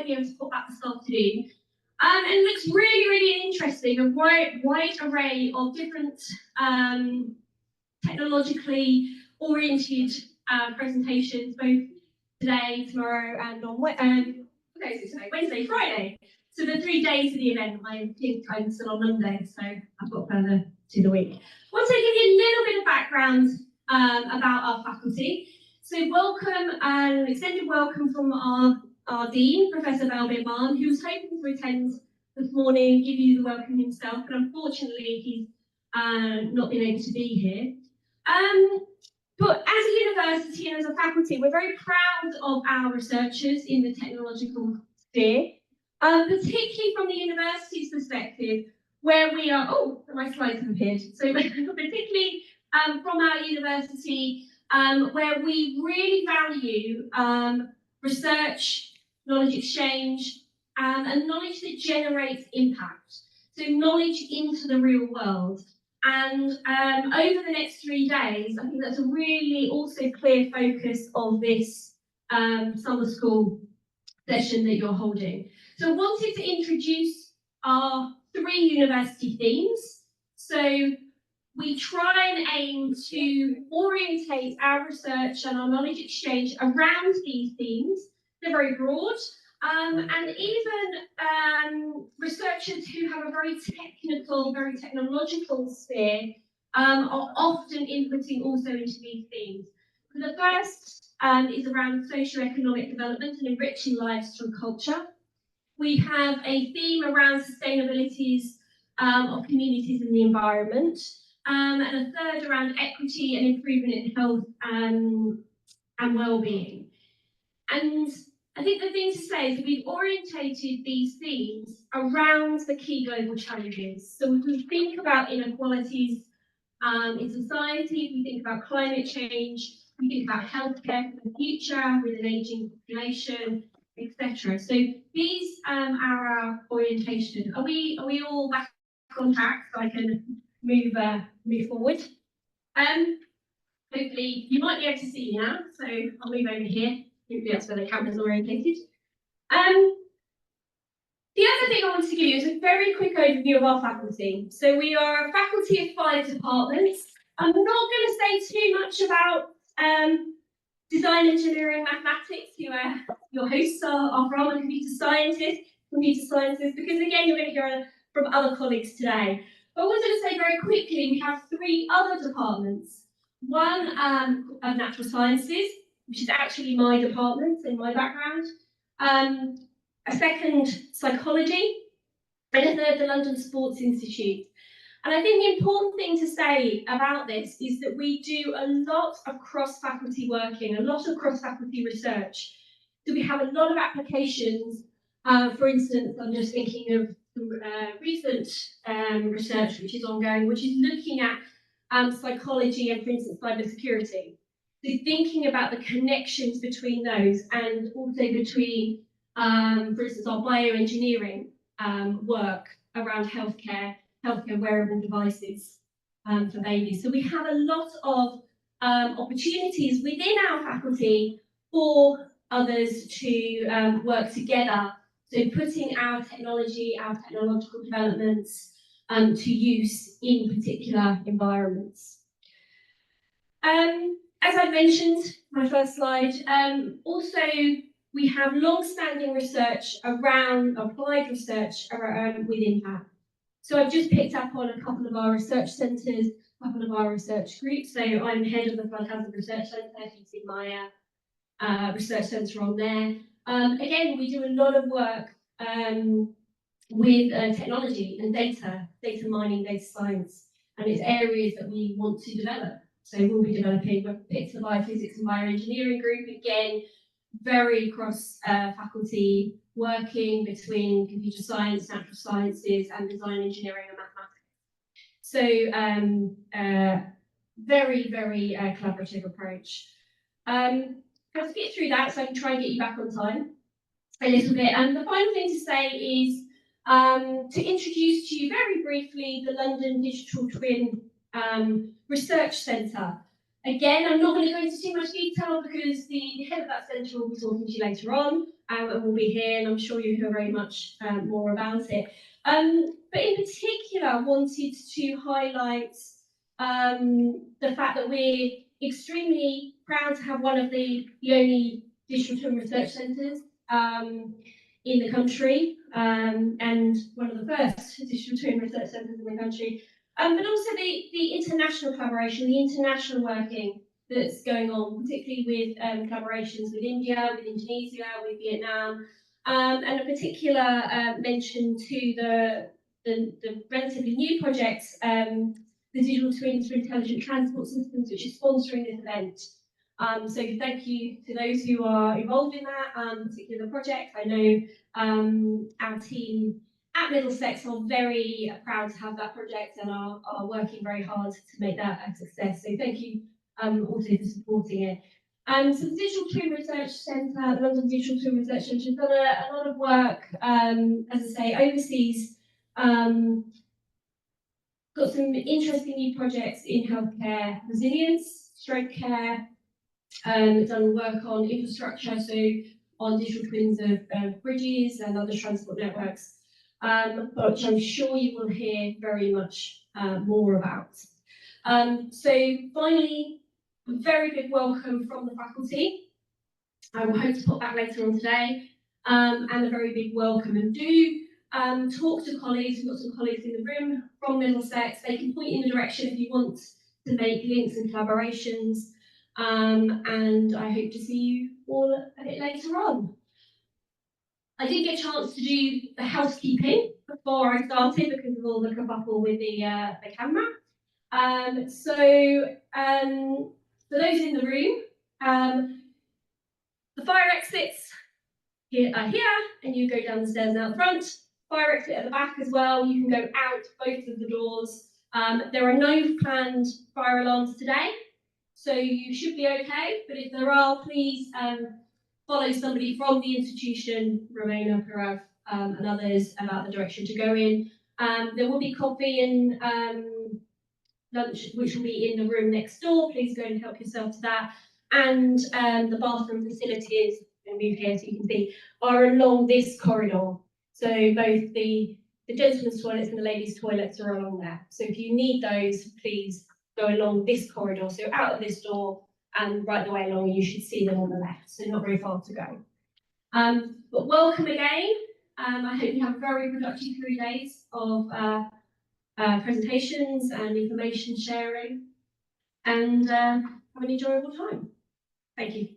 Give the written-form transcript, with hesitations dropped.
be able to put that this afternoon. And it looks really, really interesting, a wide array of different technologically oriented presentations, both today, tomorrow, and on Wednesday, Friday. So the 3 days of the event, I think I'm still on Monday, so I've got further to the week. I want to give you a little bit of background about our faculty. So welcome, an extended welcome from our Dean, Professor Belbin-Marn, who was hoping to attend this morning, give you the welcome himself, but unfortunately he's not been able to be here. But as a university and as a faculty, we're very proud of our researchers in the technological sphere, particularly from the university's perspective, where we are, oh, my slides have appeared. So particularly from our university, where we really value research, knowledge exchange, and knowledge that generates impact. So knowledge into the real world. And over the next 3 days, I think that's a really also clear focus of this summer school session that you're holding. So I wanted to introduce our 3 university themes. So we try and aim to orientate our research and our knowledge exchange around these themes. They're very broad. And even researchers who have a very technical, very technological sphere are often inputting also into these themes. So the first is around socio-economic development and enriching lives through culture. We have a theme around sustainabilities of communities and the environment, and a third around equity and improvement in health and well-being. And I think the thing to say is that we've orientated these themes around the key global challenges. So if we think about inequalities in society, we think about climate change, we think about healthcare for the future with an ageing population, etc. So these are our orientation. Are we all back on track so I can move forward? Hopefully you might be able to see me now, so I'll move over here. Hopefully that's where the camera's orientated. The other thing I want to give you is a very quick overview of our faculty. So we are a faculty of 5 departments. I'm not going to say too much about design, engineering, mathematics, who your hosts are from, and computer scientists, because again, you're going to hear from other colleagues today. But I wanted to say very quickly, we have 3 other departments. One of natural sciences, which is actually my department and my background. A second, psychology, and a third, the London Sports Institute. And I think the important thing to say about this is that we do a lot of cross-faculty working, a lot of cross-faculty research. So we have a lot of applications. For instance, I'm just thinking of recent research which is ongoing, which is looking at psychology and, for instance, cybersecurity. So thinking about the connections between those, and also between, for instance, our bioengineering work around healthcare wearable devices for babies. So we have a lot of opportunities within our faculty for others to work together. So putting our technology, our technological developments to use in particular environments. As I mentioned, my first slide, also we have long-standing research around applied research with impact. So I've just picked up on a couple of our research centres, a couple of our research groups. So I'm head of the Flood Hazard Research Centre. You can see my research centre on there. Again, we do a lot of work with technology and data mining, data science, and it's areas that we want to develop. So we'll be developing, we've picked the biophysics and bioengineering group, again, very cross-faculty working between computer science, natural sciences, and design, engineering, and mathematics. So very, very collaborative approach. Let's get through that so I can try and get you back on time a little bit. And the final thing to say is to introduce to you very briefly the London Digital Twin Research Centre. Again, I'm not going to go into too much detail because the head of that centre will be talking to you later on, and will be here, and I'm sure you'll hear very much more about it. But in particular, I wanted to highlight the fact that we're extremely proud to have one of the only digital twin research centres in the country, and one of the first digital twin research centres in the country. But also the international collaboration, the international working that's going on, particularly with collaborations with India, with Indonesia, with Vietnam, and a particular mention to the relatively new project, the Digital Twins for Intelligent Transport Systems, which is sponsoring this event. So thank you to those who are involved in that particular project. I know our team at Middlesex are very proud to have that project and are working very hard to make that a success. So thank you also for supporting it. So the Digital Twin Research Centre, the London Digital Twin Research Centre, has done a lot of work, as I say, overseas. Got some interesting new projects in healthcare resilience, stroke care, done work on infrastructure, so on digital twins of bridges and other transport networks, which I'm sure you will hear very much more about. So finally, a very big welcome from the faculty. I will hope to put that later on today, and a very big welcome. And do talk to colleagues. We've got some colleagues in the room from Middlesex. They can point you in the direction if you want to make links and collaborations. And I hope to see you all a bit later on. I did get a chance to do the housekeeping before I started because of all the kerfuffle with the camera. For those in the room, the fire exits are here, and you go down the stairs and out the front. Fire exit at the back as well. You can go out both of the doors. There are no planned fire alarms today, so you should be okay. But if there are, please follow somebody from the institution, Romana, Prof, and others about the direction to go in. There will be coffee and lunch, which will be in the room next door. Please go and help yourself to that. And the bathroom facilities, and move here so you can see, are along this corridor. So both the gentlemen's toilets and the ladies' toilets are along there. So if you need those, please go along this corridor. So out of this door and right the way along, you should see them on the left. So not very far to go. But welcome again. I hope you have a very productive 3 days of presentations and information sharing, and have an enjoyable time. Thank you.